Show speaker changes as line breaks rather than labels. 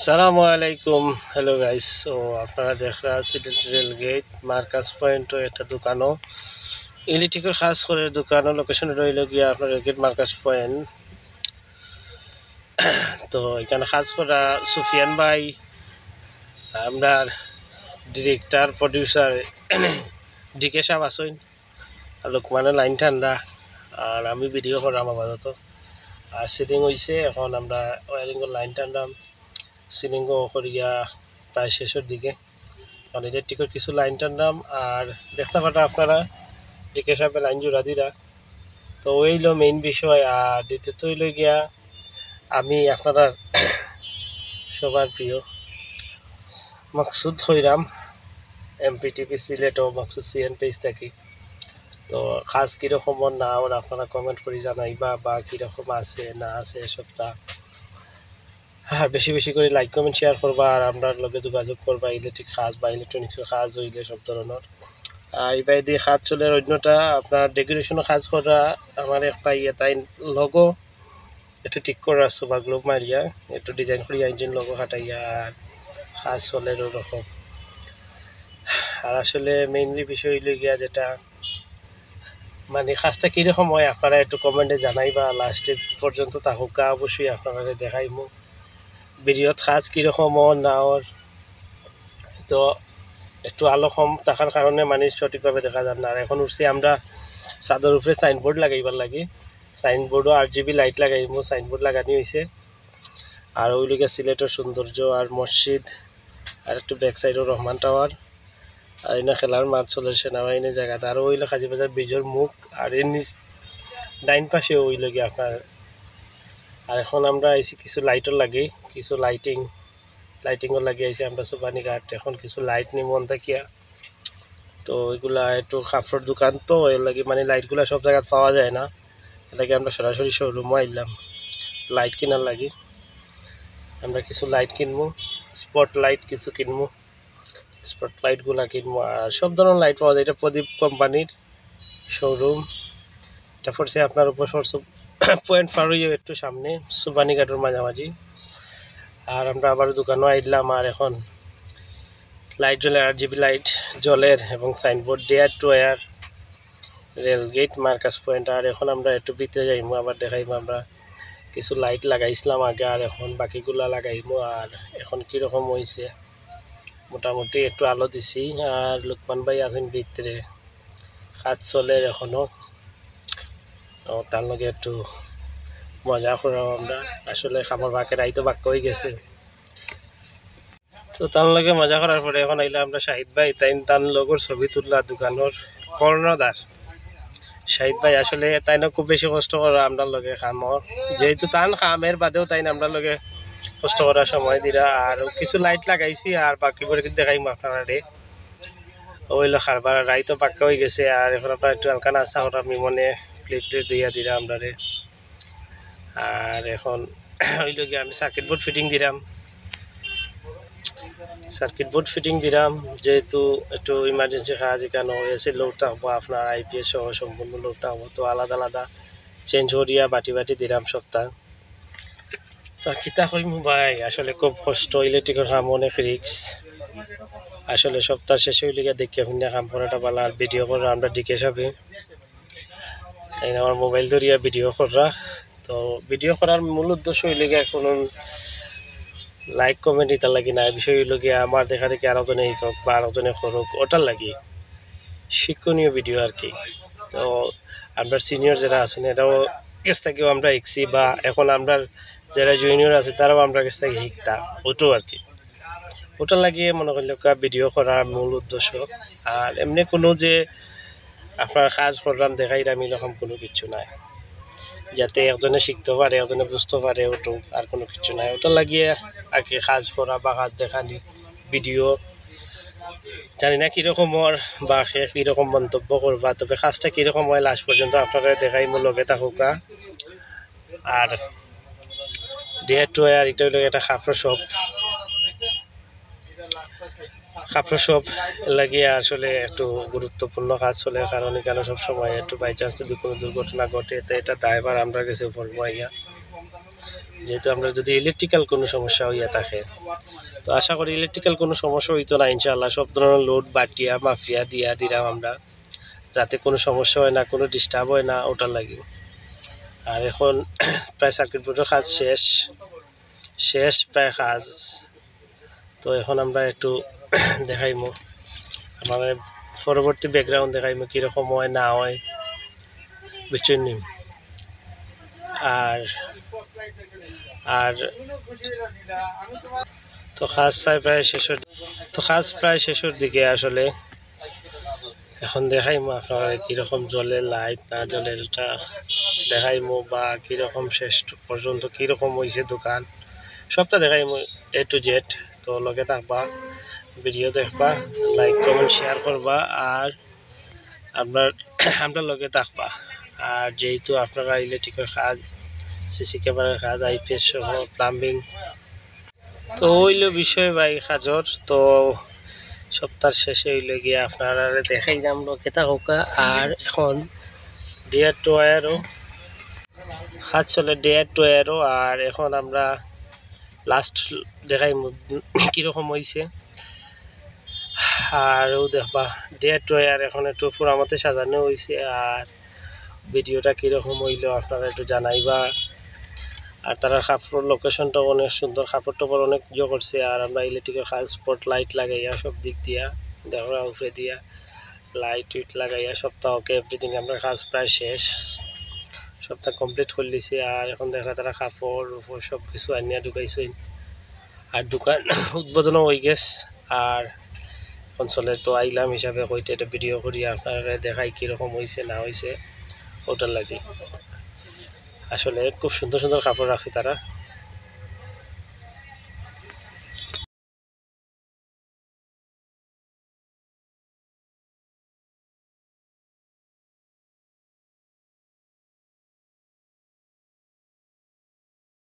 সালামু আলাইকুম। Hello guys. So আপনারা দেখ রা সিডেন্ট রেল গেট মার্কাস পয়েন্টও একটা দোকানও ইলেকট্রিকের খাস করে দোকানও লোকেশন রইল গিয়া আপনার গেট মার্কাস পয়েন্ট। তো এখানে খাস করা সুফিয়ান ভাই, আমরা ডিরেক্টর প্রডিউসার ডিকে সাহেব আসইন, আর লোকমানের লাইন ঠান্ডা, আর আমি ভিডিও করাম আপাতত। আর সিলিং হয়েছে, এখন আমরা ওয়ারিংয়ের লাইন টানলাম, সিলিংও করিয়া প্রায় শেষের দিকে। মানে ইলেকট্রিকের কিছু লাইন টানলাম, আর দেখতে পাটা আপনারা ডিকে সাহেবের লাইন জোড়া দিরা। তো ওইলো মেইন বিষয়। আর দ্বিতীয়ত হইল গিয়া আমি আপনারা সবার প্রিয় মকসুদ হইরাম, এমপিটিপি সিলেট ও মকসুদ সিএন পেজ থাকি। তো খাস কীরকম না ওর আপনারা কমেন্ট করে জানাইবা, বা কীরকম আছে না আছে সপ্তাহ। আর বেশি বেশি করে লাইক কমেন্ট শেয়ার করবা, আর আপনার লগে যোগাযোগ করবা ইলেকট্রিক কাজ বা ইলেকট্রনিক্সের কাজ হইলে সব ধরনের। আর এই দিয়ে কাজ চলে। অন্যটা আপনার ডেকোরেশনের কাজ করা, আমার একটা তাই লগো একটু ঠিক করে আসছো বা গ্লোব মারিয়া একটু ডিজাইন করিয়া ইঞ্জিন লগো খাটাইয়া, আর কাজ চলে ওরকম। আর আসলে মেইনলি বিষয় হইল গিয়া যেটা মানে কাজটা কীরকম হয় আপনারা একটু কমেন্টে জানাইবা। লাস্টে পর্যন্ত থাকুক, অবশ্যই আপনারা দেখাইমু ভিডিওত কাজ কীরকম না ওর। তো একটু আলো কম থাকার কারণে মানে সঠিকভাবে দেখা যান না। আর এখন উঠছি আমরা ছাদের উপরে সাইনবোর্ড লাগাইবার লাগে, সাইনবোর্ডও RGB লাইট লাগাইমু, সাইনবোর্ড লাগানি হয়েছে। আর ওইদিকে সিলেটের সৌন্দর্য আর মসজিদ, আর একটু ব্যাক সাইডও রহমান টাওয়ার, আর এনে খেলার মাঠ চলে সেনাবাহিনীর জায়গাতে। আর ওইলো কাজীবাজার ব্রিজের মুখ, আর এর নিচ ডাইন পাশে ওইলো গিয়ে আপনার। আর এখন আমরা আইসি কিছু লাইটও লাগে, কিছু লাইটিংও লাগিয়ে আইসি আমরা সুবানি ঘাট। এখন কিছু লাইট নিমন থাকিয়া, তো ওইগুলা একটু কাপড়ের দোকান, তো এর লাগে মানে লাইটগুলো সব জায়গায় পাওয়া যায় না, এর লাগে আমরা সরাসরি শোরুমও আইলাম লাইট কেনার লাগে। আমরা কিছু লাইট কিনবো, স্পট লাইট কিছু কিনবো, স্পট লাইটগুলা কিনবো। আর সব ধরনের লাইট পাওয়া যায়। এটা প্রদীপ কোম্পানির শোরুম। এটা পড়ছে আপনার উপর সরসব পয়েন্ট পার হইয়া একটু সামনে সুবানি ঘাটের মাঝামাঝি। আর আমরা আবার দোকানও আইলাম। আর এখন লাইট জ্বলে, RGB লাইট জলের, এবং সাইনবোর্ড ডেয়ার টু এয়ার রেলগেট মার্কাস পয়েন্ট। আর এখন আমরা একটু ভিতরে যাইমু, আবার দেখাইমু আমরা কিছু লাইট লাগাইছিলাম আগে, আর এখন বাকিগুলা লাগাইমু। আর এখন কীরকম হয়েছে মোটামুটি একটু আলো দিছি। আর লোকমান ভাই আছেন ভিতরে, কাজ চলে এখনও, তার লগে একটু মজা করাও আমরা। আসলে খাবার বাকের আইতো বাক্য হয়ে গেছে, তো তার লগে মজা করার পরে এখন আইলে আমরা শাহিদ ভাই তার লগর ছবি তুললা দোকানের কর্ণধার। শাহিদ ভাই আসলে তাই না খুব বেশি কষ্ট করা আমরা লগে কামর, যেহেতু তান কামের বাদেও তাই আমরা লগে কষ্ট করার সময় দিরা। আর কিছু লাইট লাগাইছি, আর বাকি পরে দেখাইম আপনারা রে। ওইলো খারবার রাইতো পাক্কা হয়ে গেছে। আর এখন আপনার একটু হালকা নাস্তা করা মনে প্লেট দিয়া দিরা আমরা রে। আর এখন হইল গিয়ে আমি সার্কিট বোর্ড ফিটিং দিলাম, যেহেতু একটু ইমার্জেন্সি কাজ এখানে হয়েছে। লোকটা হবো আপনার IPS সহ সম্পূর্ণ লোকটা হবো, তো আলাদা আলাদা চেঞ্জ করিয়া বাটি দিলাম সপ্তাহ। কিতা কইমু ভাই, আসলে খুব কষ্ট। ইলেকট্রিকের কাম অনেক রিক্স। আসলে সপ্তাহ শেষে হইলে গিয়ে দেখিয়া শুনিয়া কাম করাটা ভালো। আর ভিডিও করা আমরা ডিকে সাহেবে, তাই না আমার মোবাইল ধরিয়া ভিডিও করা। তো ভিডিও করার মূল উদ্দেশ্য হইলে গিয়ে কোনো লাইক কমেন্ট ইতার লাগি না, বিষয় হইল গিয়া আমার দেখা দেখি আরেকজনে শিকক বা আরেকজনে করুক, ওটার লাগি শিক্ষণীয় ভিডিও আর কি। তো আমরা সিনিয়র যারা আছেন এটাও কাছ থেকেও আমরা শিখছি, বা এখন আমরা যারা জুনিয়র আছে তারাও আমরা কাছ থেকে শিখতা, ওটাও আর কি। ওটার লাগিয়ে মনে করলে ভিডিও করার মূল উদ্দেশ্য। আর এমনি কোনো যে আপনার কাজ করলাম দেখাইলাম এরকম কোনো কিছু নাই, যাতে একজনে শিখতে পারে, একজনে বুঝতে পারে, ওটো আর কোনো কিছু নাই। ওটা লাগিয়ে আর কি কাজ করা বা কাজ দেখানি ভিডিও। জানি না কীরকম ওর বা সে কীরকম মন্তব্য করবা, তবে কাজটা কীরকম হয় লাস্ট পর্যন্ত আপনারা দেখাই মোৰ লগে থাকুকা। আর ডেয়ার টু এয়ার এটা হইল একটা কাপড় শপ লাগিয়ে আসলে একটু গুরুত্বপূর্ণ কাজ চলে, কারণ এখানে সব সময় একটু বাই চান্স যদি কোনো দুর্ঘটনা ঘটে তো এটা দায়ভার আমরা কাছে পড়বো। ইয়া যেহেতু আমরা যদি ইলেকট্রিক্যাল কোনো সমস্যা হইয়া থাকে, তো আশা করি ইলেকট্রিক্যাল কোনো সমস্যা হইতো না ইনশাআল্লাহ। সব ধরনের লোড বাটিয়া মাফিয়া দিয়া দিলাম আমরা, যাতে কোনো সমস্যা হয় না, কোনো ডিস্টার্ব হয় না, ওটার লাগে। আর এখন প্রায় সার্কিট বোর্ডের কাজ শেষ প্রায় কাজ। তো এখন আমরা একটু দেখাইমো আমার পরবর্তী ব্যাকগ্রাউন্ড, দেখাইমো কীরকম হয় না হয়, বুঝছেন নি। আর আর তো কাজ প্রায় শেষের দিকে আসলে। এখন দেখাইমো আপনারা কীরকম জলে লাইট না জলের, ওটা দেখাইমো, বা কীরকম শেষ পর্যন্ত কীরকম হয়েছে দোকান, সবটা দেখাইমো A to Z। তো লগে থাকবা, ভিডিও দেখবা, লাইক কমেন্ট শেয়ার করবা, আর আমরা লগে থাকবা। আর যেহেতু আপনারা ইলেকট্রিকের কাজ, সিসি ক্যামেরার কাজ, IPS সহ প্লাম্বিং, তো হইল বিষয় ভাই কাজর। তো সপ্তাহ শেষে হইলে গিয়ে আপনারা দেখাই দাম লগে থাকা। আর এখন ডেয়ার টু ওয়ারও কাজ চলে, ডেয়ার টু ওয়ারও। আর এখন আমরা লাস্ট দেখাই কীরকম হয়েছে। আরও দেখবা ডেয়ার টু ওয়ার এখন একটু পুরা মতে সাজানো হয়েছে। আর ভিডিওটা কীরকম হইল আপনারা একটু জানাইবা। আর তারা কাপড়ের লোকেশনটাও অনেক সুন্দর, কাপড় টাপড় অনেক ইয়ে করছে। আর আমরা ইলেকট্রিকের কাজ স্পট লাইট লাগাইয়া সব দিক দিয়া দেখা উপরে দিয়া লাইট উইট লাগাইয়া সপ্তাহ ওকে এভরিথিং আমরা কাজ প্রায় শেষ, সপ্তাহ কমপ্লিট করে দিছি। আর এখন দেখা তারা কাপড় উপর সব কিছু আনিয়া ঢুকাইছে, আর দোকান উদ্বোধনও হয়ে গেছে। আর এখন চলে, তো আইলাম হিসাবে কইতে একটা ভিডিও করি আপনারা দেখাই কীরকম হয়েছে না হয়েছে, ওটার লাগে। আসলে খুব সুন্দর সুন্দর কাপড় রাখছে তারা।